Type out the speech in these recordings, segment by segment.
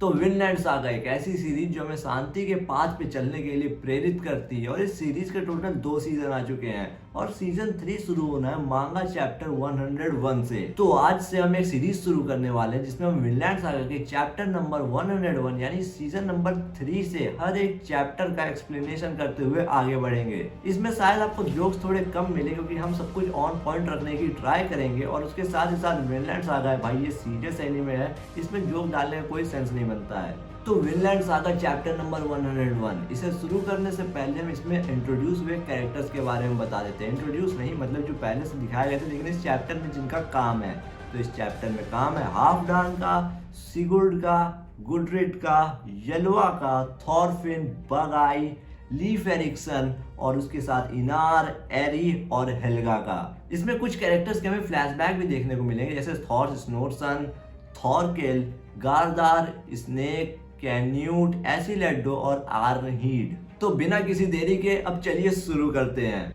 तो Vinland saga एक ऐसी सीरीज जो हमें शांति के पाथ पे चलने के लिए प्रेरित करती है और इस सीरीज के टोटल 2 सीजन आ चुके हैं और सीजन 3 शुरू होना है मांगा चैप्टर 101 से। तो आज से हम एक सीरीज शुरू करने वाले हैं जिसमें हम विनलैंड सागा के चैप्टर नंबर 101 यानी सीजन नंबर 3 से हर एक चैप्टर का एक्सप्लेनेशन करते हुए आगे बढ़ेंगे। इसमें शायद आपको जोक्स थोड़े कम मिले क्योंकि हम सब कुछ ऑन पॉइंट रखने की ट्राई करेंगे और उसके साथ ही साथ विनलैंड सागा है भाई, ये सीरियस एनीमे है, इसमें जोक डालने का कोई सेंस नहीं बनता है। तो विनलैंड सागा चैप्टर नंबर 101 इसे शुरू करने से पहले हम इसमें इंट्रोड्यूस हुए कैरेक्टर्स के बारे में बता देते हैं। इंट्रोड्यूस नहीं मतलब जो पहले से दिखाए गए थे लेकिन इस चैप्टर में जिनका काम है। तो इस चैप्टर में काम है हाफडान का, सिगुर्ड का, गुडरिड का, येलोआ का, थॉरफिन, बगाई, लीफ एरिक्सन और उसके साथ इनार, एरी और हेल्गा का। इसमें कुछ कैरेक्टर्स के हमें फ्लैशबैक भी देखने को मिलेंगे जैसे थॉर स्नोरसन, थॉरकेल, गारदार, स्नेक, कैन्यूट, एसिलेडो और आर्नहीड। तो बिना किसी देरी के अब चलिए शुरू करते हैं।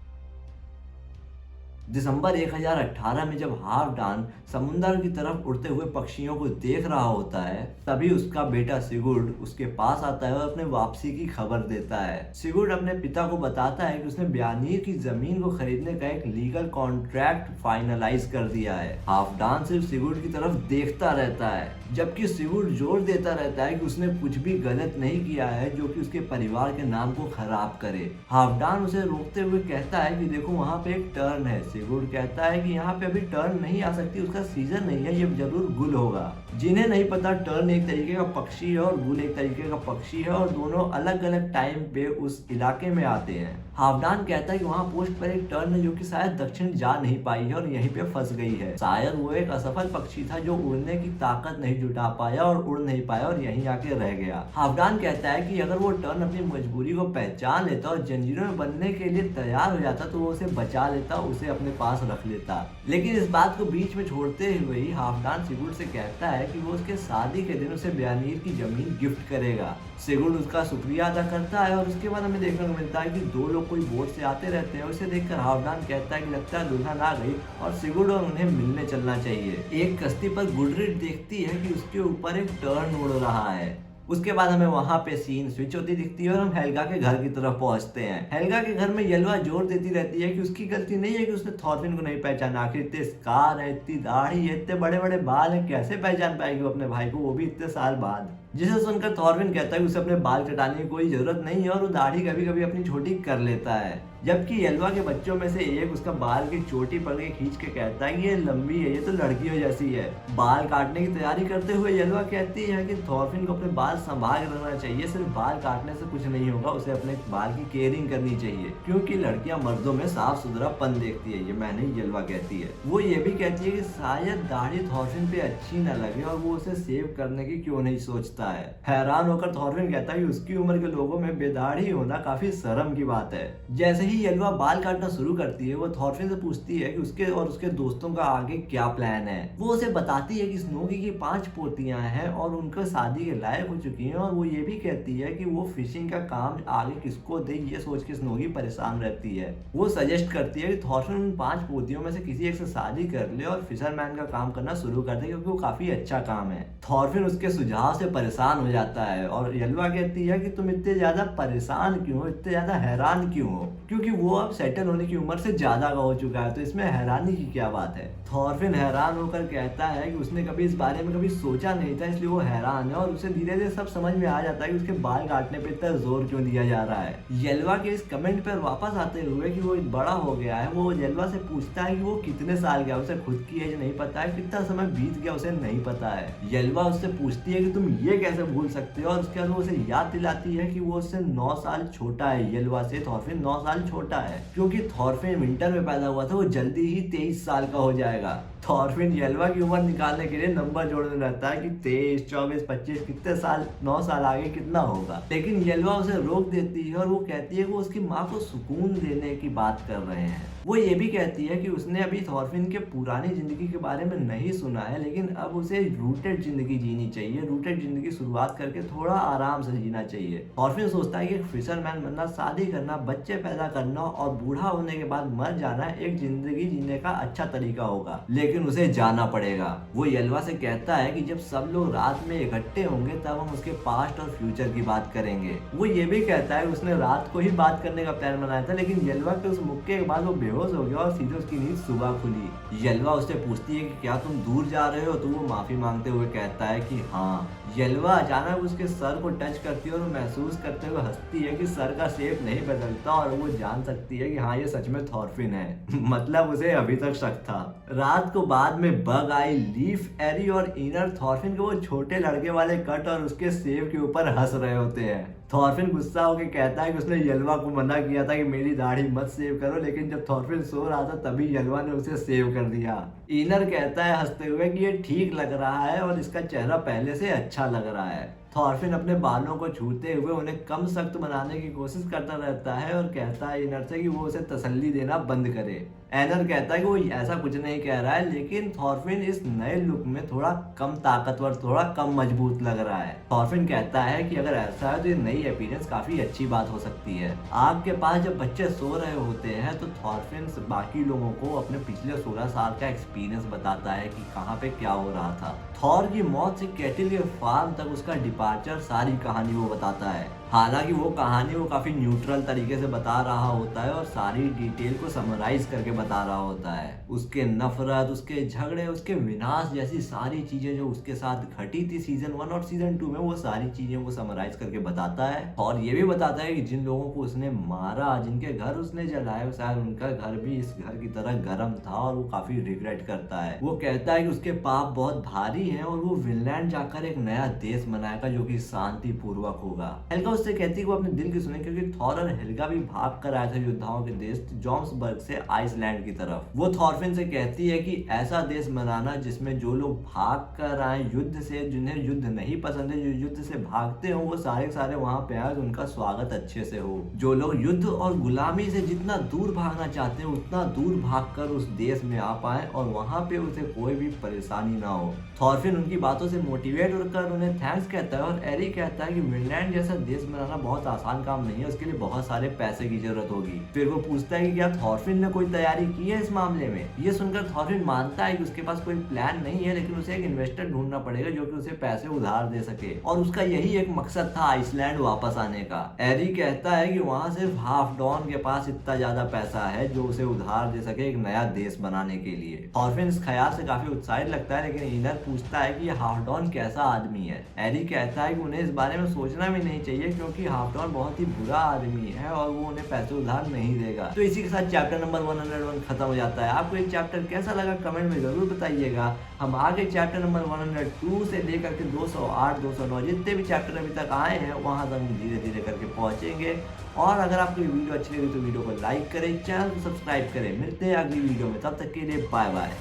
दिसंबर 1018 में जब हाफडान समुंदर की तरफ उड़ते हुए पक्षियों को देख रहा होता है तभी उसका बेटा सिगुर्ड उसके पास आता है और अपने वापसी की खबर देता है। सिगुर्ड अपने पिता को बताता है कि उसने ब्यानीर की जमीन को खरीदने का एक लीगल कॉन्ट्रैक्ट फाइनलाइज कर दिया है। हाफडान सिर्फ सिगुर्ड की तरफ देखता रहता है जबकि सिगुर्ड जोर देता रहता है कि उसने कुछ भी गलत नहीं किया है जो कि उसके परिवार के नाम को खराब करे। हाफडान उसे रोकते हुए कहता है कि देखो वहां पे एक टर्न है। सिगुर्ड कहता है कि यहाँ पे अभी टर्न नहीं आ सकती, उसका सीजन नहीं है, ये जरूर गुल होगा। जिन्हें नहीं पता टर्न एक तरीके का पक्षी है और गुल एक तरीके का पक्षी है और दोनों अलग अलग टाइम पे उस इलाके में आते हैं। हाफडान कहता है कि वहाँ पोस्ट पर एक टर्न है जो कि शायद दक्षिण जा नहीं पाई है और यहीं पे फंस गई है। शायद वो एक असफल पक्षी था जो उड़ने की ताकत नहीं जुटा पाया और उड़ नहीं पाया और यहीं आके रह गया। हाफडान कहता है कि अगर वो टर्न अपनी मजबूरी को पहचान लेता और जंजीरों में बनने के लिए तैयार हो जाता तो वो उसे बचा लेता, उसे अपने पास रख लेता। लेकिन इस बात को बीच में छोड़ते हुए ही हाफडान सिगुर्ड से कहता है कि वो उसके शादी के दिन उसे ब्यानीर की जमीन गिफ्ट करेगा। सिगुर्ड उसका शुक्रिया अदा करता है और उसके बाद हमें देखने को मिलता है कि दो लोग कोई बोट से आते रहते हैं। उसे देखकर हाफडान कहता है कि लगता है दुल्हन आ गई और सिगुर्ड और उन्हें मिलने चलना चाहिए। एक कश्ती पर गुडरिड देखती है कि उसके ऊपर एक टर्न उड़ रहा है। उसके बाद हमें वहां पे सीन स्विच होती दिखती है और हम हेल्गा के घर की तरफ पहुंचते हैं। हेल्गा के घर में येलोआ जोर देती रहती है कि उसकी गलती नहीं है कि उसने थॉरफिन को नहीं पहचाना। आखिर इतने स्कार है, इतनी दाढ़ी है, इतने बड़े बड़े बाल है, कैसे पहचान पाएगी वो अपने भाई को, वो भी इतने साल बाद। जिसे सुनकर थॉरफिन कहता है कि उसे अपने बाल कटाने की कोई जरूरत नहीं है और वो दाढ़ी कभी कभी अपनी छोटी कर लेता है। जबकि येल्वा के बच्चों में से एक उसका बाल की चोटी पकड़ के खींच के कहता है कि ये लंबी है, ये तो लड़कियों जैसी है। बाल काटने की तैयारी करते हुए येल्वा कहती है कि थॉरफिन को अपने बाल संभाल कर रखना चाहिए, सिर्फ बाल काटने से कुछ नहीं होगा, उसे अपने बाल की केयरिंग करनी चाहिए क्योंकि लड़कियां मर्दों में साफ सुथरापन देखती है। ये मैंने येल्वा कहती है। वो ये भी कहती है कि शायद दाढ़ी थॉरफिन पे अच्छी न लगे और वो उसे सेव करने की क्यों नहीं सोचता है। हैरान होकर थॉरफिन कहता है कि उसकी उम्र के लोगों में बेदाढ़ी होना काफी शर्म की बात है। जैसे ही येल्वा बाल काटना शुरू करती है वो थॉरफिन से पूछती है कि उसके और उसके दोस्तों का आगे क्या प्लान है। वो उसे बताती है कि स्नोकी की 5 पोतियां हैं और उनका शादी के लायक हो चुकी हैं और वो ये भी कहती है कि वो फिशिंग का काम आगे किसको दे, ये सोच के स्नोकी परेशान रहती है। वो सजेस्ट करती है कि थॉरफिन उन 5 पोतियों में से किसी एक से शादी कर ले और फिशरमैन का काम करना शुरू कर दे क्योंकि वो काफी अच्छा काम है। थॉरफिन उसके सुझाव से परेशान हो जाता है और येल्वा कहती है कि तुम इतने ज्यादा परेशान क्यों हो, इतने ज्यादा हैरान क्यों हो, क्योंकि वो अब सेटल होने की उम्र से ज्यादा का हो चुका है, तो इसमें हैरानी की क्या बात है। थॉरफिन हैरान होकर कहता है कि उसने कभी इस बारे में कभी सोचा नहीं था इसलिए वो हैरान है और उसे धीरे धीरे सब समझ में आ जाता है कि उसके बाल काटने पे इतना जोर क्यों दिया जा रहा है। येल्वा के इस कमेंट पर वापस आते हुए कि वो बड़ा हो गया है, वो येल्वा से पूछता है कि वो कितने साल का, उसे खुद की एज नहीं पता है, कितना समय बीत गया उसे नहीं पता है। येल्वा उससे पूछती है कि तुम ये कैसे भूल सकते हो और उसके बाद वो उसे याद दिलाती है कि वो उससे 9 साल छोटा है। येल्वा से थॉरफिन 9 साल छोटा है क्योंकि थॉरफिन विंटर में पैदा हुआ था, वो जल्दी ही 23 साल का हो जाएगा। थॉरफिन येल्वा की उम्र निकालने के लिए नंबर जोड़ने रहता है कि 23, 24, 25 कितने साल, 9 साल आगे कितना होगा। लेकिन येल्वा उसे रोक देती है और वो कहती है कि वो उसकी माँ को सुकून देने की बात कर रहे हैं। वो ये भी कहती है कि उसने अभी थॉरफिन के पुरानी जिंदगी के बारे में नहीं सुना है लेकिन अब उसे रूटेड जिंदगी जीनी चाहिए, रूटेड जिंदगी शुरुआत करके थोड़ा आराम से जीना चाहिए। थॉरफिन सोचता है कि एक फिशरमैन बनना, शादी करना, बच्चे पैदा करना और बूढ़ा होने के बाद मर जाना एक जिंदगी जीने का अच्छा तरीका होगा। लेकिन लेकिन उसे जाना पड़ेगा। वो येल्वा से कहता है कि जब सब लोग रात में इकट्ठे होंगे तब हम उसके पास्ट और फ्यूचर की बात करेंगे। वो ये भी कहता है उसने रात को ही बात करने का प्लान बनाया था, लेकिन येल्वा के उस मुक्के के बाद वो बेहोश हो गया और सीधे उसकी नींद सुबह खुली। येल्वा उससे पूछती है कि क्या तुम दूर जा रहे हो, तो वो माफी मांगते हुए कहता है कि हाँ। येल्वा अचानक उसके सर को टच करती है और महसूस करते हुए हंसती है कि सर का शेप नहीं बदलता और वो जान सकती है कि हाँ ये सच में थॉर्फिन है। मतलब उसे अभी तक शक था। रात को बाद में बग आई, लीफ, एरी और इनर थॉर्फिन के वो छोटे लड़के वाले कट और उसके सेब के ऊपर हंस रहे होते हैं। थॉर्फिन गुस्सा होकर कहता है कि उसने येल्वा को मना किया था कि मेरी दाढ़ी मत सेव करो, लेकिन जब थॉर्फिन सो रहा था तभी येल्वा ने उसे सेव कर दिया। इनर कहता है हंसते हुए कि ये ठीक लग रहा है और इसका चेहरा पहले से अच्छा लग रहा है। थॉर्फिन अपने बालों को छूते हुए उन्हें कम सख्त बनाने की कोशिश करता रहता है और कहता है इनर से कि वो उसे तसल्ली देना बंद करे। एनर कहता है कि वो ऐसा कुछ नहीं कह रहा है, लेकिन थॉर्फिन इस नए लुक में थोड़ा कम ताकतवर, थोड़ा कम मजबूत लग रहा है। थॉर्फिन कहता है कि अगर ऐसा है तो ये नई अपीयरेंस काफी अच्छी बात हो सकती है। आग के पास जब बच्चे सो रहे होते हैं तो थॉर्फिन बाकी लोगों को अपने पिछले 16 साल का एक्सपीरियंस बताता है कि कहाँ पे क्या हो रहा था। थॉर की मौत से कैटिल के फार्म तक उसका डिपार्चर, सारी कहानी वो बताता है। हालांकि वो कहानी वो काफी न्यूट्रल तरीके से बता रहा होता है और सारी डिटेल को समराइज करके बता रहा होता है। उसके नफरत, उसके झगड़े, उसके विनाश जैसी सारी चीजें जो उसके साथ घटी थी सीजन 1 और सीजन 2 में, वो सारी चीजें वो समराइज करके बताता है। और ये भी बताता है कि जिन लोगों को उसने मारा, जिनके घर उसने जलाए, शायद उनका घर भी इस घर की तरह गर्म था और वो काफी रिग्रेट करता है। वो कहता है कि उसके पाप बहुत भारी हैं और वो विनलैंड जाकर एक नया देश बनाएगा जो कि शांति पूर्वक होगा। हेल्गा उससे कहती है वो अपने दिल की सुने, क्योंकि थॉर और हेल्गा भी भाग कर आए थे योद्धाओं के देश जॉम्सबर्ग से आइसलैंड की तरफ। वो थॉर्फिन से कहती है कि ऐसा देश बनाना जिसमें जो लोग भाग कर आए युद्ध से, जिन्हें युद्ध नहीं पसंद है, जो युद्ध से भागते हो, वो सारे सारे वहां पे आए, उनका स्वागत अच्छे से हो। जो लोग युद्ध और गुलामी से जितना दूर भागना चाहते हैं उतना दूर भागकर उस देश में आ पाए और वहां पे उसे कोई भी परेशानी ना हो। थॉर्फिन उनकी बातों से मोटिवेट होकर उन्हें थैंक्स कहता है और एरी कहता है कि विनलैंड जैसा देश बनाना बहुत आसान काम नहीं है, उसके लिए बहुत सारे पैसे की जरूरत होगी। फिर वो पूछता है कि क्या थॉर्फिन ने कोई तैयारी की है इस मामले में। ये सुनकर थॉर्फिन मानता है कि उसके पास कोई प्लान नहीं है, लेकिन उसे एक इन्वेस्टर ढूंढना पड़ेगा जो कि उसे पैसे उधार दे सके और उसका यही एक मकसद था आइसलैंड वापस आने का। एरी कहता है कि वहां सिर्फ हाफ डॉन के पास इतना ज्यादा पैसा है जो उसे उधार दे सके एक नया देश बनाने के लिए। थॉर्फिन इस ख्याल से काफी उत्साहित लगता है, लेकिन इनर पूछता है कि हाफ डॉन कैसा आदमी है। एरी कहता है कि उन्हें इस बारे में सोचना भी नहीं चाहिए क्योंकि हाफ डॉन बहुत ही बुरा आदमी है और वो उन्हें पैसे उधार नहीं देगा। तो इसी के साथ चैप्टर नंबर 101 खत्म हो जाता है। आपको ये चैप्टर कैसा लगा कमेंट में जरूर बताइएगा। हम आगे चैप्टर नंबर 102 से लेकर के 208, 209 जितने भी चैप्टर अभी तक आए हैं वहां तक हम धीरे धीरे करके पहुंचेंगे। और अगर आपको ये वीडियो अच्छी लगी तो वीडियो को लाइक करें, चैनल को सब्सक्राइब करें। मिलते हैं अगली वीडियो में, तब तक के लिए बाय बाय।